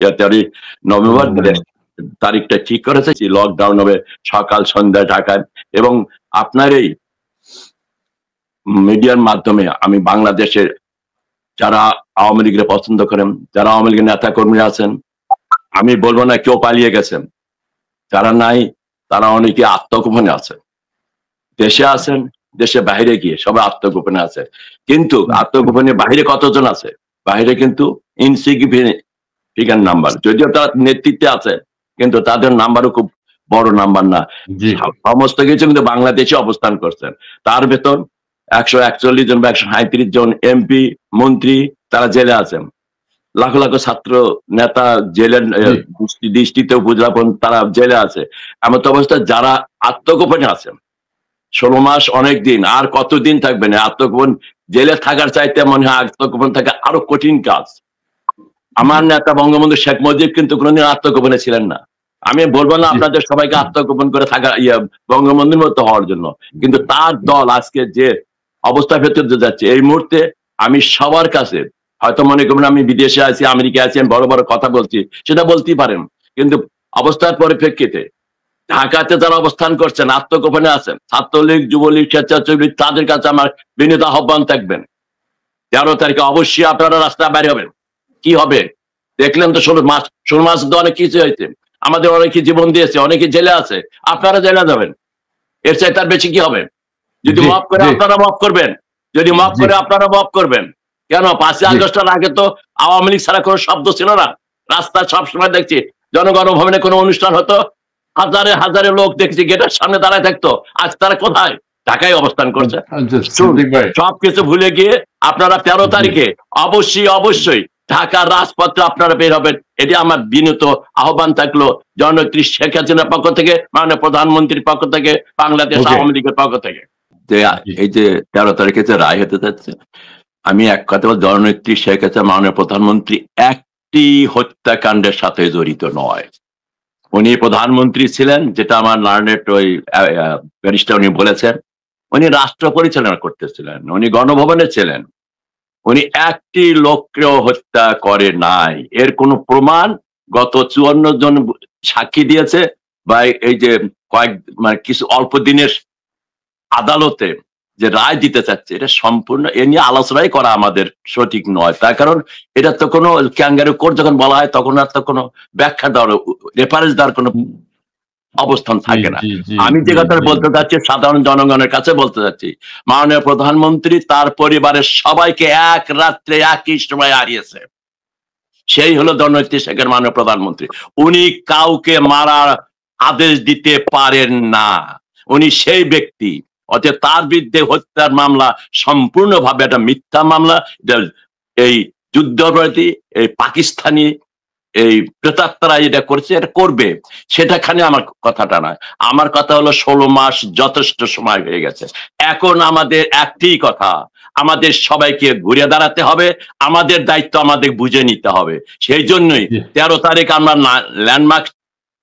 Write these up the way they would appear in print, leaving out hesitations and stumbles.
13 November তারিখটা ঠিক করেছে, লকডাউন হবে সকাল সন্ধ্যা ঢাকায়। এবং আপনার এই মিডিয়ার মাধ্যমে আমি বাংলাদেশের যারা আওয়ামী লীগের পছন্দ করেন, যারা আওয়ামী লীগের নেতা কর্মী আছেন, আমি বলবো না কেউ পালিয়ে গেছেন, যারা নাই তারা অনেকে আত্মগোপনে আছে, দেশে আছেন, দেশে বাইরে গিয়ে সবাই আত্মগোপনে আছে। কিন্তু আত্মগোপনে বাইরে কতজন আছে? বাইরে কিন্তু ইনসিগনিফিকেন্ট নাম্বার, যদিও তারা নেতৃত্বে আছে কিন্তু তাদের নাম্বারও খুব বড় নাম্বার না। সমস্ত কিছু কিন্তু বাংলাদেশে অবস্থান করছেন। তার ভেতর 141 জন বা 137 জন এমপি মন্ত্রী তারা জেলে আছেন, লাখ লাখ ছাত্র নেতা জেলের দৃষ্টিতে উপজাপন তারা জেলে আছে। এমন অবস্থা যারা আত্মগোপনে আছেন 16 মাস অনেক দিন, আর কতদিন থাকবেন আত্মগোপন? জেলে থাকার চাইতে মনে হয় আত্মগোপন থাকা আরো কঠিন কাজ। আমার নেতা বঙ্গবন্ধু শেখ মুজিব কিন্তু কোনোদিন আত্মগোপনে ছিলেন না। আমি বলবো না আপনাদের সবাইকে আত্মগোপন করে থাকা বঙ্গবন্ধুর মতো হওয়ার জন্য, কিন্তু তার দল আজকে যে অবস্থার ভেতরে যাচ্ছে এই মুহূর্তে, আমি সবার কাছে, হয়তো মনে করবেন আমি বিদেশে আছি, আমেরিকা আছি, আমি বড় বড় কথা বলছি, সেটা বলতেই পারেন, কিন্তু অবস্থার পরিপ্রেক্ষিতে ঢাকাতে যারা অবস্থান করছেন আত্মগোপনে আছেন, ছাত্রলীগ, যুবলীগ, স্বেচ্ছাসেবী, তাদের কাছে আমার বিনীত আহ্বান থাকবেন 13 তারিখে অবশ্যই আপনারা রাস্তায় বাইরে হবেন। কি হবে দেখলেন তো, 16 মাস তো অনেক কিছু হয়েছে, আমাদের অনেকে জীবন দিয়েছে, অনেকে জেলে আছে, আপনারা জেলে যাবেন, এর চাই তার বেশি কি হবে? যদি মাফ করে আপনারা মাফ করবেন, যদি মাফ করে আপনারা মাফ করবেন। কেন 5ই আগস্টের আগে তো আওয়ামী লীগ ছাড়া কোনো শব্দ ছিল না, রাস্তায় সবসময় দেখছি জনগণ ভবনে কোনো অনুষ্ঠান হতো, হাজারে হাজারে লোক দেখছি গেটের সামনে দাঁড়ায় থাকতো। আজ তারা কোথায়? ঢাকায় অবস্থান করছে। সবকিছু ভুলে গিয়ে আপনারা 13 তারিখে অবশ্যই অবশ্যই ঢাকার রাজপথে আপনারা বের হবেন, এটি আমার বিনীত আহ্বান থাকলো জননেত্রী শেখ হাসিনার পক্ষ থেকে, মাননীয় প্রধানমন্ত্রীর পক্ষ থেকে, বাংলাদেশ আওয়ামী লীগের পক্ষ থেকে। এই যে 13 তারিখে যে রায় হতে যাচ্ছে, আমি এক কথা বল, জননেত্রী শেখ হাসিনা মাননীয় প্রধানমন্ত্রী একটি হত্যাকাণ্ডের সাথে জড়িত নয়। উনি প্রধানমন্ত্রী ছিলেন, যেটা আমার লার্নেড ওই ব্যারিস্টার উনি বলেছেন, উনি রাষ্ট্র পরিচালনা করতেছিলেন, উনি গণভবনে ছিলেন, উনি একটি লোককেও হত্যা করে নাই। এর কোনো প্রমাণ গত 54 জন সাক্ষী দিয়েছে, বা এই যে কিছু অল্প দিনের আদালতে যে রায় দিতে চাচ্ছে, এটা সম্পূর্ণ এ নিয়ে আলোচনাই করা আমাদের সঠিক নয়। তার কারণ এটা তো কোনো ক্যাঙ্গারু কোর্ট যখন বলা হয় তখন আর তো কোনো ব্যাখ্যা দেওয়ার, রেফারেন্স দেওয়ার কোনো অবস্থান থাকে না। আমি যে কথা বলতে চাচ্ছি সাধারণ জনগণের কাছে বলতে চাচ্ছি, মাননীয় প্রধানমন্ত্রী তার পরিবারের সবাইকে এক রাত্রে একই সময় হারিয়েছে, সেই হলো জননেত্রী শেখের মাননীয় প্রধানমন্ত্রী। উনি কাউকে মারার আদেশ দিতে পারেন না, উনি সেই ব্যক্তি। অতএব তার বিরুদ্ধে হত্যার মামলা সম্পূর্ণভাবে একটা মিথ্যা মামলা। এই যুদ্ধাপরাধী, এই পাকিস্তানি এই প্রেতাত্মারা এটা করছে, এটা করবে, সেটাখানে আমার কথাটা নয়। আমার কথা হলো 16 মাস যথেষ্ট সময় হয়ে গেছে। এখন আমাদের একটি কথা, আমাদের সবাইকে ঘুরে দাঁড়াতে হবে, আমাদের দায়িত্ব আমাদের বুঝে নিতে হবে। সেই জন্যই 13 তারিখ আমরা ল্যান্ডমার্ক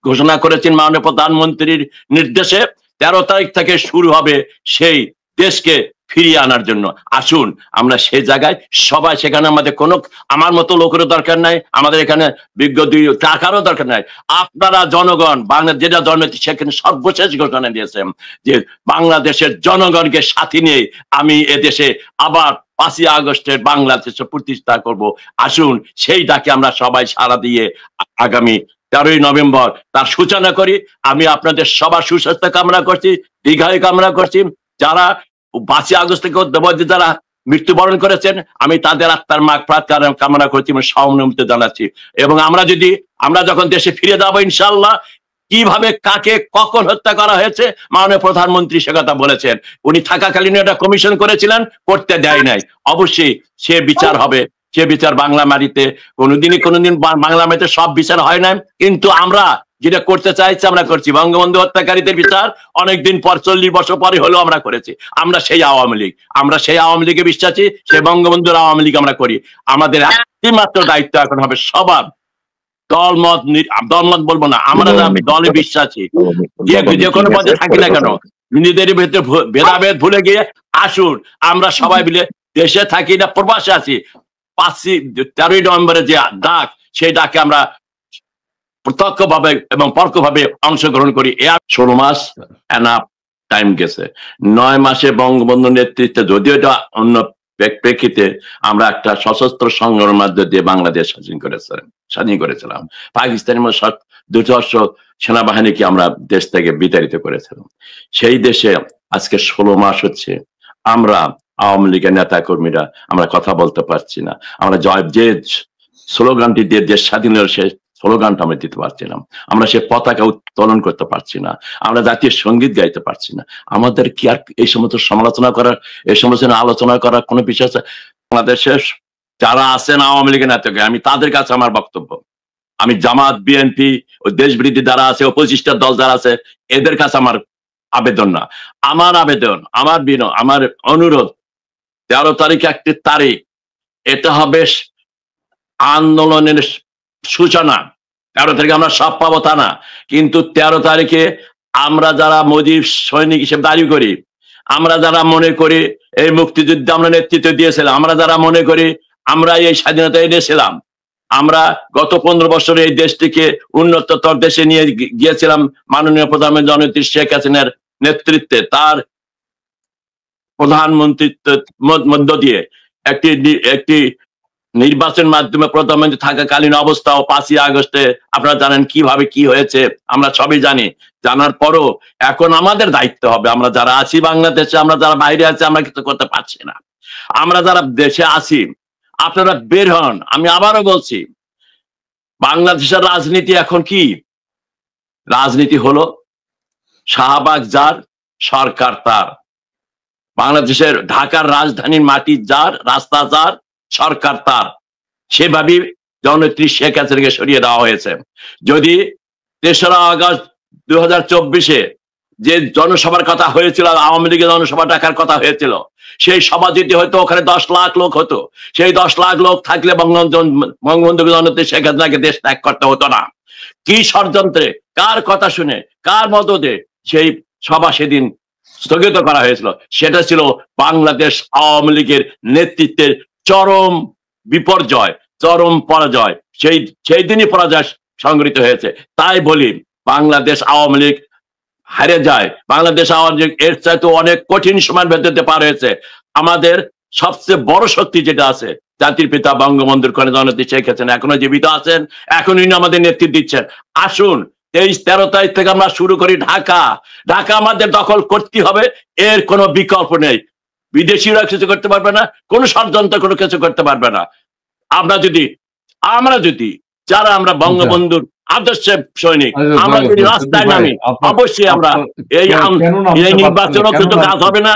ঘোষণা করেছেন মাননীয় প্রধানমন্ত্রীর নির্দেশে। 13 তারিখ থেকে শুরু হবে সেই দেশকে ফিরিয়ে আনার জন্য। আসুন আমরা সেই জায়গায় সবাই, সেখানে আমাদের কোনো আমার মতো লোকেরও দরকার নাই, আমাদের এখানে বিজ্ঞ টাকারও দরকার নাই। আপনারা জনগণ, বাংলা যেটা জননেত্রী সেখানে সর্বশেষ ঘোষণা দিয়েছেন যে বাংলাদেশের জনগণকে সাথে নিয়ে আমি এদেশে আবার 5ই আগস্টের বাংলাদেশে প্রতিষ্ঠা করব। আসুন সেই ডাকে আমরা সবাই সাড়া দিয়ে আগামী 13ই নভেম্বর তার সূচনা করি। আমি আপনাদের সবার সুস্বাস্থ্য কামনা করছি, দীর্ঘায়ু কামনা করছি। যারা 5ই আগস্ট থেকে যারা মৃত্যুবরণ করেছেন, আমি তাদের আত্মার মাগফিরাত কামনা করছি, সহানুভূতি জানাচ্ছি। এবং আমরা যখন দেশে ফিরে যাবো ইনশাআল্লাহ, কিভাবে কাকে কখন হত্যা করা হয়েছে মাননীয় প্রধানমন্ত্রী সে কথা বলেছেন। উনি থাকাকালীন একটা কমিশন করেছিলেন, করতে দেয় নাই। অবশ্যই সে বিচার হবে, সে বিচার বাংলা মাটিতে কোনোদিন বাংলা মাটিতে সব বিচার হয় না, কিন্তু আমরা যেটা করতে চাইছি আমরা করছি। বঙ্গবন্ধু হত্যাকারীদের বিচার অনেকদিন পর, 40 বছর পরে হলেও আমরা করেছি। আমরা সেই আওয়ামী লীগে বিশ্বাসী, সেই বঙ্গবন্ধুর আওয়ামী লীগ আমরা করি। আমাদের একটি মাত্র দায়িত্ব এখন হবে সবার, দলমত বলবো না, আমরা দলে বিশ্বাসী, যে কোনো পদে থাকি না কেন, নিজেদের ভেতরে ভেদাভেদ ভুলে গিয়ে আসুন আমরা সবাই মিলে, দেশে থাকি না প্রবাসে আছি, 13ই নভেম্বরে যে ডাক, সেই ডাকে আমরা প্রত্যক্ষভাবে এবং পরোক্ষভাবে অংশগ্রহণ করি। 16 মাস এনাফ টাইম গেছে। 9 মাসে বঙ্গবন্ধুর নেতৃত্বে, যদিও এটা অন্য প্রেক্ষিতে, আমরা একটা সশস্ত্র সংগ্রামের মধ্য দিয়ে বাংলাদেশ স্বাধীন করেছিলাম। পাকিস্তানের মতো দুর্ধর্ষ সেনাবাহিনীকে আমরা দেশ থেকে বিতাড়িত করেছিলাম। সেই দেশে আজকে 16 মাস হচ্ছে আমরা আওয়ামী লীগের নেতা কর্মীরা আমরা কথা বলতে পারছি না। আমরা যে স্লোগানটি দিয়ে দেশ স্বাধীন হলো, সে স্লোগানটা আমরা দিতে পারছি না। আমরা সে পতাকা উত্তোলন করতে পারছি না। আমরা জাতীয় সঙ্গীত গাইতে পারছি না। আমাদের কি আর এই সমস্ত সমালোচনা করার, এই সমস্ত আলোচনা করার কোনো বিষয় আছে? বাংলাদেশের যারা আছেন আওয়ামী লীগের নেতা, আমি তাদের কাছে আমার বক্তব্য, আমি জামাত, বিএনপি, ওই দেশবিরোধী যারা আছে, অপোজিস্টার দল যারা আছে, এদের কাছে আমার আবেদন না, আমার আবেদন, আমার অনুরোধ, 13 তারিখ একটি তারিখ, এটা হবে আন্দোলনের সূচনা। 13 তারিখে আমরা সব পাবো তা না, কিন্তু 13 তারিখে আমরা যারা মুজিব সৈনিক হিসেবে দাবি করি, আমরা যারা মনে করি এই মুক্তিযুদ্ধে আমরা নেতৃত্ব দিয়েছিলাম, আমরা যারা মনে করি আমরা এই স্বাধীনতা এনেছিলাম, আমরা গত 15 বছরে এই দেশটিকে উন্নততর দেশে নিয়ে গিয়েছিলাম মাননীয় প্রধানমন্ত্রী জননেত্রী শেখ হাসিনার নেতৃত্বে, তার প্রধানমন্ত্রিত্ব মধ্য দিয়ে একটি নির্বাচন মাধ্যমে প্রধানমন্ত্রী থাকাকালীন অবস্থা ও 5ই আগস্টে আপনারা জানেন কিভাবে কি হয়েছে, আমরা সবই জানি। জানার পরও এখন আমাদের দায়িত্ব হবে, আমরা যারা আছি বাংলাদেশে, আমরা যারা বাইরে আছি, আমরা কিছু করতে পারছি না। আমরা যারা দেশে আছি, আপনারা বের হন। আমি আবারও বলছি, বাংলাদেশের রাজনীতি এখন কি? রাজনীতি হলো শাহবাগ যার, সরকার তার। বাংলাদেশের ঢাকার রাজধানীর মাটি যার, রাস্তা যার, সরকার তার। সেভাবেই জননেত্রী শেখ হাসিনাকে সরিয়ে দেওয়া হয়েছে। যদি 3রা আগস্ট 2024-এ যে জনসভার কথা হয়েছিল, আওয়ামী লীগের জনসভা ডাকার কথা হয়েছিল, সেই সভা যদি হয়তো ওখানে 10 লাখ লোক হতো, সেই 10 লাখ লোক থাকলে বঙ্গবন্ধু জননেত্রী শেখ হাসিনাকে দেশ ত্যাগ করতে হতো না। কি ষড়যন্ত্রে, কার কথা শুনে, কার মদদে সেই সভা সেদিন স্থগিত করা হয়েছিল? সেটা ছিল বাংলাদেশ আওয়ামী লীগের নেতৃত্বের চরম বিপর্যয়, চরম পরাজয়। সেই দিনই পরাজয় সংঘটিত হয়েছে। তাই বলি, বাংলাদেশ আওয়ামী লীগ হারে যায়, বাংলাদেশ আওয়ামী লীগ এর চাইতে অনেক কঠিন সময়ের ভেতরে পার হয়েছে। আমাদের সবচেয়ে বড় শক্তি যেটা আছে, জাতির পিতা বঙ্গবন্ধুর কন্যা জননেত্রী শেখ হাসিনা এখনো জীবিত আছেন, এখনই আমাদের নেতৃত্ব দিচ্ছেন। আসুন 23-13 তারিখ থেকে আমরা শুরু করি। ঢাকা আমাদের দখল করতে হবে, এর কোনো বিকল্প নেই। বিদেশিরা কিছু করতে পারবে না, কোনো ষড়যন্ত্র কোনো কিছু করতে পারবে না। আমরা যদি যারা আমরা বঙ্গবন্ধুর আদর্শের সৈনিক, আমরা যদি রাস্তায় নামি, অবশ্যই আমরা এই নির্বাচনও কিন্তু কাজ হবে না।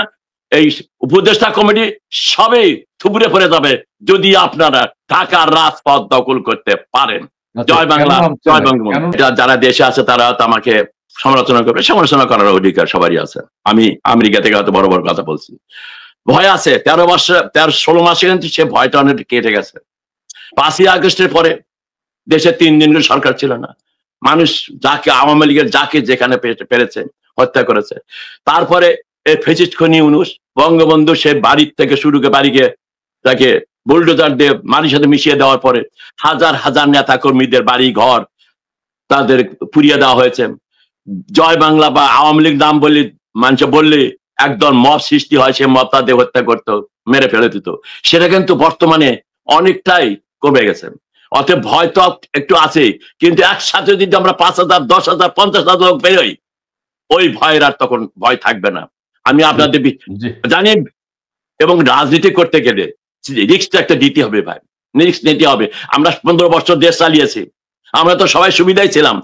এই উপদেষ্টা কমিটি সবই থুবড়ে পড়ে যাবে যদি আপনারা ঢাকার রাজপথ দখল করতে পারেন। জয় বাংলা, জয় বঙ্গবন্ধু। যারা দেশে আছে তারা আমাকে সমালোচনা করবে, সমালোচনা করার অধিকার সবারই আছে। আমি আমেরিকা থেকে হয়তো বড় বড় কথা বলছি, ভয় আছে। 16 মাসে কিন্তু সে ভয়টা অনেক কেটে গেছে। 5ই আগস্টের পরে দেশে 3 দিন সরকার ছিল না। মানুষ যাকে আওয়ামী লীগের যাকে যেখানে পেরেছে হত্যা করেছে। তারপরে এই ফেসিস্ট খনি ইউনূস বঙ্গবন্ধু সে বাড়ির থেকে শুরু করে বাড়িকে তাকে বুলডোজার দিয়ে মাটির সাথে মিশিয়ে দেওয়ার পরে হাজার হাজার নেতা কর্মীদের বাড়ি ঘর তাদের পুড়িয়ে দেওয়া হয়েছে। জয় বাংলা বা আওয়ামী লীগ নাম মানুষ বললে একদল মব সৃষ্টি হয়, সে মব তাদের হত্যা করতো, মেরে ফেলে দিত। সেটা কিন্তু বর্তমানে অনেকটাই কমে গেছে। অতএব ভয় তো একটু আছেই, কিন্তু একসাথে যদি আমরা 5,000, 10,000, 50,000 লোক বেরোই, ওই ভয়ের আর তখন ভয় থাকবে না। আমি আপনাদের জানি, এবং রাজনীতি করতে গেলে রিস্ক একটা দিতে হবে ভাই, রিস্ক নিতে হবে। আমরা 15 বছর দেশ চালিয়েছি, আমরা তো সবাই সুবিধাই ছিলাম,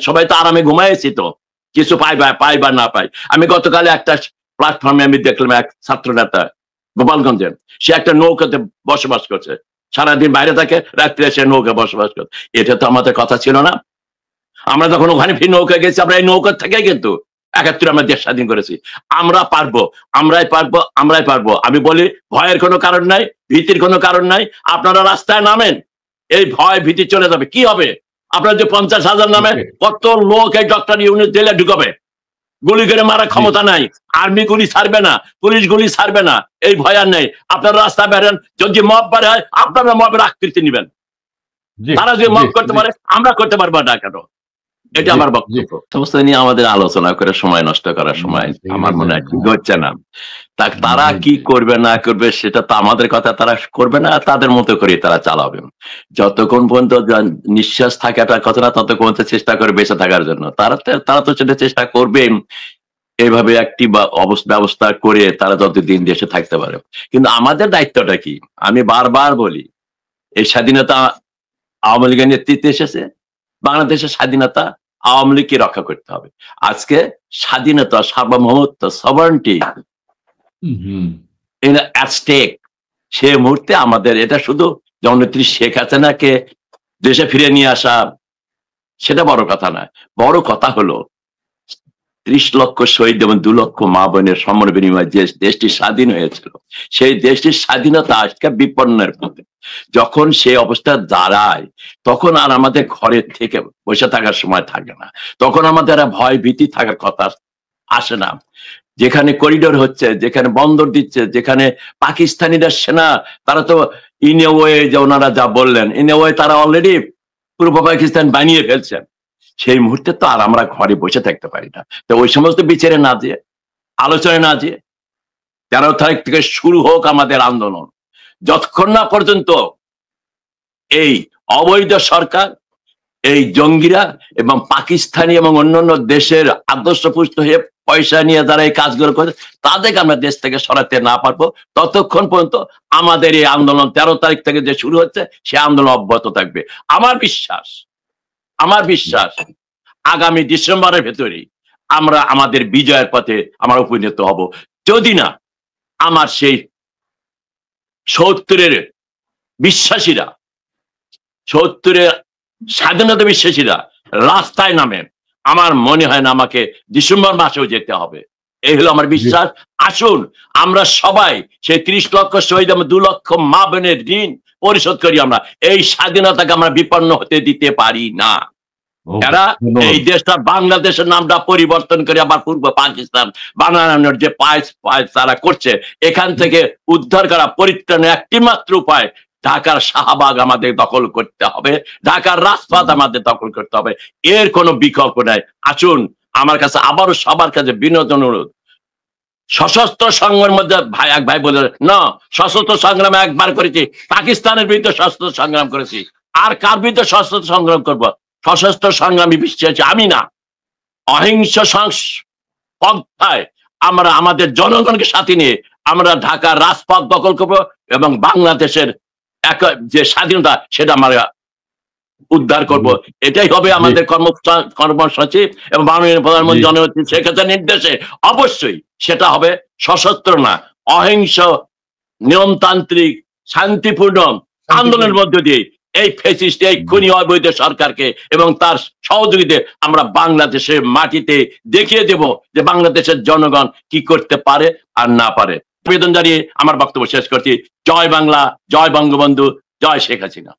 সবাই তো আরামে ঘুমাইছি, তো কিছু পাই বা না পাই। আমি গতকালে একটা প্ল্যাটফর্মে আমি দেখলাম এক ছাত্র নেতা গোপালগঞ্জের, সে একটা নৌকাতে বসবাস করছে, সারাদিন বাইরে থাকে, রাত্রে সে নৌকা বসবাস করছে। এটা তো আমাদের কথা ছিল না। আমরা যখন ওখানে নৌকা গেছি, আমরা এই নৌকা থেকে কিন্তু 71 আমরা দেশ স্বাধীন করেছি। আমরাই পারবো। আমি বলি, ভয়ের কোনো কারণ নাই, ভীতির কোনো কারণ নাই। আপনারা রাস্তায় নামেন, এই ভয় ভীতি চলে যাবে। কি হবে? আপনার যে 50,000 নামে কত লোক এই ডক্টর ইউনূস জেলে ঢুকাবে? গুলি করে মারা ক্ষমতা নাই, আর্মি গুলি ছাড়বে না, পুলিশ গুলি ছাড়বে না, এই ভয় আর নেই। আপনারা রাস্তায় বেরেন, যদি মব বাড়ে হয় আপনারা মবের আকৃতি নেবেন। তারা যে মাফ করতে পারে আমরা করতে পারবো না কেন? এটা আমার বক্তব্য। সমস্ত নিয়ে আমাদের আলোচনা করে সময় নষ্ট করার সময় আমার মনে হয় ঠিক হচ্ছে না। তারা কি করবে না করবে সেটা তো আমাদের কথা তারা করবে না, তাদের মতো করে তারা চালাবে। যতক্ষণ পর্যন্ত নিঃশ্বাস থাকে একটা কথা না, ততক্ষণ পর্যন্ত চেষ্টা করে বেঁচে থাকার জন্য। তারা তো সেটা চেষ্টা করবে এইভাবে একটি ব্যবস্থা করে তারা যতদিন দেশে থাকতে পারে। কিন্তু আমাদের দায়িত্বটা কি? আমি বারবার বলি, এই স্বাধীনতা আওয়ামী লীগের নেতৃত্বে এসেছে। বাংলাদেশের স্বাধীনতা আওয়ামী লীগকে রক্ষা করতে হবে। আজকে স্বাধীনতা, সার্বভৌমত্ব, সভারেন্টি অ্যাট স্টেক। সে মুহূর্তে আমাদের এটা শুধু জননেত্রী শেখ হাসিনাকে দেশে ফিরে নিয়ে আসা সেটা বড় কথা নয়। বড় কথা হলো 30 লক্ষ শহীদ এবং 2 লক্ষ মা বোনের সমর বিনিময়ে যে দেশটি স্বাধীন হয়েছিল, সেই দেশটির স্বাধীনতা আজকে বিপন্নের পথে। যখন সেই অবস্থা দাঁড়ায় তখন আর আমাদের ঘরের থেকে বসে থাকার সময় থাকে না, তখন আমাদের আর ভয় ভীতি থাকার কথা আসে না। যেখানে করিডোর হচ্ছে, যেখানে বন্দর দিচ্ছে, যেখানে পাকিস্তানিরা সেনা, তারা তো ইন এ ওয়ে, যে ওনারা যা বললেন, ইন এ ওয়ে তারা অলরেডি পূর্ব পাকিস্তান বানিয়ে ফেলছেন। সেই মুহূর্তে তো আর আমরা ঘরে বসে থাকতে পারি না। তো ওই সমস্ত বিচারে না দিয়ে, আলোচনায় না দিয়ে 13 তারিখ থেকে শুরু হোক আমাদের আন্দোলন, যতক্ষণ না পর্যন্ত এই অবৈধ সরকার, এই জঙ্গিরা এবং পাকিস্তানি এবং অন্যান্য দেশের আদর্শপুষ্ট হয়ে পয়সা নিয়ে যারা এই কাজগুলো করে, তাদেরকে আমরা দেশ থেকে সরাতে না পারবো, ততক্ষণ পর্যন্ত আমাদের এই আন্দোলন 13 তারিখ থেকে যে শুরু হচ্ছে সে আন্দোলন অব্যাহত থাকবে। আমার বিশ্বাস আগামী ডিসেম্বরের ভেতরেই আমরা আমাদের বিজয়ের পথে আমরা উপনীত হব, যদি না আমার সেই 70-এর বিশ্বাসীরা, 70-এর স্বাধীনতা বিশ্বাসীরা রাস্তায় নামে। আমার মনে হয় না আমাকে ডিসেম্বর মাসেও যেতে হবে। এই হলো আমার বিশ্বাস। আসুন আমরা সবাই সেই 30 লক্ষ শহীদ এবং 2 লক্ষ মা বোনের ঋণ পরিশোধ করি। আমরা এই স্বাধীনতাকে আমরা বিপন্ন হতে দিতে পারি না। এরা এই দেশটা বাংলাদেশের নামটা পরিবর্তন করে আবার পূর্ব পাকিস্তান বানানোর যে পায় তারা করছে, এখান থেকে উদ্ধার করা পরিত্রাণের একটি মাত্র উপায়, ঢাকার শাহবাগ আমাদের দখল করতে হবে, ঢাকার রাজপথ আমাদের দখল করতে হবে। এর কোনো বিকল্প নাই। আসুন, আমার কাছে আবারও সবার কাছে বিনোদ অনুরোধ, সশস্ত্র সংগ্রামের মধ্যে এক ভাই বলে না, সশস্ত্র সংগ্রামে একবার করেছি, পাকিস্তানের বিরুদ্ধে সশস্ত্র সংগ্রাম করেছি, আর কার বিরুদ্ধে সশস্ত্র সংগ্রাম করবো? সশস্ত্র সংগ্রামী বিশ্বাসী আমি না। অহিংস পন্থায় আমরা আমাদের জনগণকে সাথে নিয়ে আমরা ঢাকার রাজপথ দখল করবো এবং বাংলাদেশের যে স্বাধীনতা সেটা আমরা উদ্ধার করব। এটাই হবে আমাদের কর্মসূচি এবং মাননীয় প্রধানমন্ত্রী জননেত্রী শেখ হাসিনার নির্দেশে অবশ্যই সেটা হবে সশস্ত্র না, অহিংস নিয়মতান্ত্রিক শান্তিপূর্ণ আন্দোলনের মধ্য দিয়ে এই ফ্যাসিস্ট, এই খুনি অবৈধ সরকারকে এবং তার সহযোগীদের আমরা বাংলাদেশের মাটিতে দেখিয়ে দেব যে বাংলাদেশের জনগণ কি করতে পারে আর না পারে। আবেদন জানিয়ে আমার বক্তব্য শেষ করছি। জয় বাংলা, জয় বঙ্গবন্ধু, জয় শেখ হাসিনা।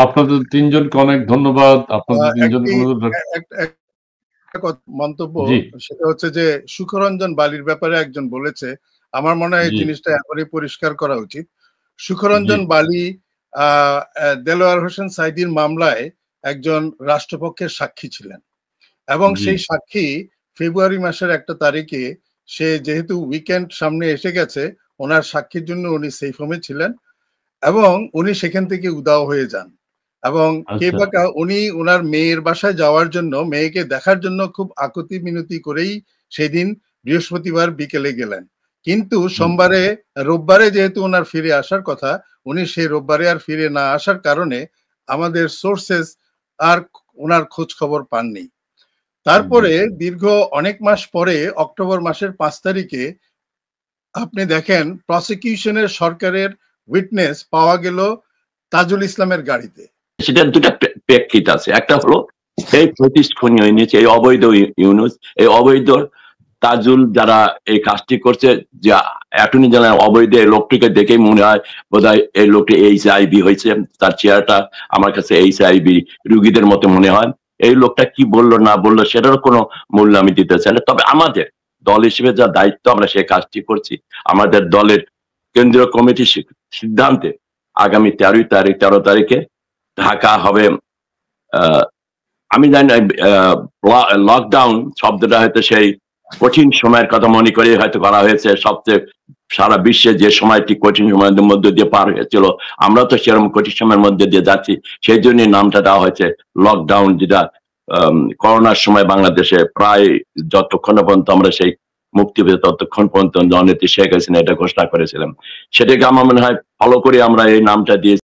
আপনাদের তিনজনকে অনেক ধন্যবাদ। আপনাদের মন্তব্য সেটা হচ্ছে যে সুখরঞ্জন বালির ব্যাপারে একজন বলেছে, আমার মনে হয় এই জিনিসটা একেবারে পরিষ্কার করা উচিত। সুখরঞ্জন বালি দেলোয়ার হোসেন সাইদির মামলায় একজন রাষ্ট্রপক্ষের সাক্ষী ছিলেন এবং সেই সাক্ষী ফেব্রুয়ারি মাসের 1 তারিখে, সে যেহেতু উইকেন্ড সামনে এসে গেছে, ওনার সাক্ষীর জন্য উনি সেফ হোমে ছিলেন এবং উনি সেখান থেকে উধাও হয়ে যান এবং উনি ওনার মেয়ের বাসায় যাওয়ার জন্য, মেয়েকে দেখার জন্য খুব আকুতি মিনতি করেই সেদিন বৃহস্পতিবার বিকেলে গেলেন, কিন্তু রোববারে যেহেতু ওনার ফিরে আসার কথা, উনি সেই রোববারে আর ফিরে না আসার কারণে আমাদের সোর্সেস আর ওনার খোঁজ খবর পাননি। তারপরে দীর্ঘ অনেক মাস পরে অক্টোবর মাসের 5 তারিখে আপনি দেখেন প্রসিকিউশনের সরকারের উইটনেস পাওয়া গেল তাজুল ইসলামের গাড়িতে। সেটা দুটা প্রেক্ষিত আছে। একটা হলো এই প্রতিষ্ঠনীয় নিয়েছে এই অবৈধ ইউনুস, এই অবৈধ তাজুল যারা এই কাজটি করছে, যে অ্যাটর্নি জেনারেল অবৈধ লোকটিকে দেখেই মনে হয় বোধহয় এই লোকটি HIV হয়েছে, তার চেহারাটা আমার কাছে HIV রুগীদের মতো মনে হয়। এই লোকটা কি বললো না বললো সেটারও কোনো মূল্য আমি দিতে চাই না। তবে আমাদের দল হিসেবে যা দায়িত্ব আমরা সেই কাজটি করছি। আমাদের দলের কেন্দ্রীয় কমিটির সিদ্ধান্তে আগামী 13 তারিখে ঢাকা হবে আমি জানি লকডাউন শব্দটা হয়তো সেই কঠিন সময়ের কথা মনে করে হয়তো করা হয়েছে, সবচেয়ে সারা বিশ্বে যে সময়টি কঠিন সময়ের মধ্যে দিয়ে পার হয়েছিল, আমরা তো সেরকম কঠিন সময়ের মধ্যে দিয়ে যাচ্ছি, সেই জন্য নামটা দেওয়া হয়েছে লকডাউন, যেটা করোনার সময় বাংলাদেশে প্রায় যতক্ষণ পর্যন্ত আমরা সেই মুক্তি পেতে ততক্ষণ পর্যন্ত জননেত্রী শেখ হাসিনা এটা ঘোষণা করেছিলাম, সেটাকে আমার মনে হয় ফলো করে আমরা এই নামটা দিয়েছি।